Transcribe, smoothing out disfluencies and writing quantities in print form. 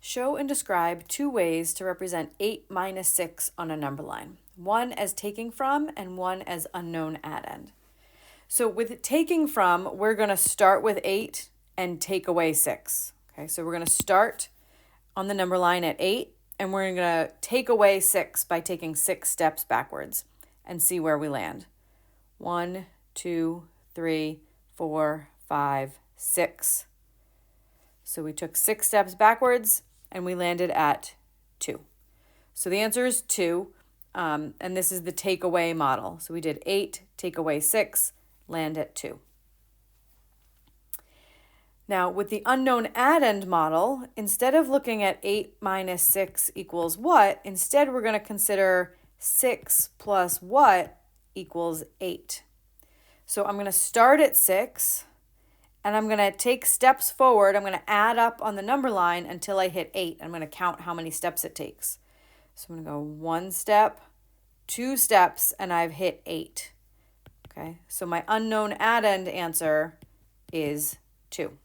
Show and describe 2 ways to represent 8 minus 6 on a number line. One as taking from and one as unknown addend. So with taking from, we're going to start with 8 and take away 6. Okay, so we're going to start on the number line at 8, and we're going to take away 6 by taking 6 steps backwards and see where we land. 1, 2, 3, 4, 5, 6. So we took 6 steps backwards and we landed at 2. So the answer is 2, and this is the takeaway model. So we did 8, take away 6, land at 2. Now with the unknown addend model, instead of looking at 8 minus 6 equals what, instead we're going to consider 6 plus what equals 8. So I'm going to start at 6, and I'm going to take steps forward. I'm going to add up on the number line until I hit 8. I'm going to count how many steps it takes. So I'm going to go 1 step, 2 steps, and I've hit 8. Okay, so my unknown addend answer is 2.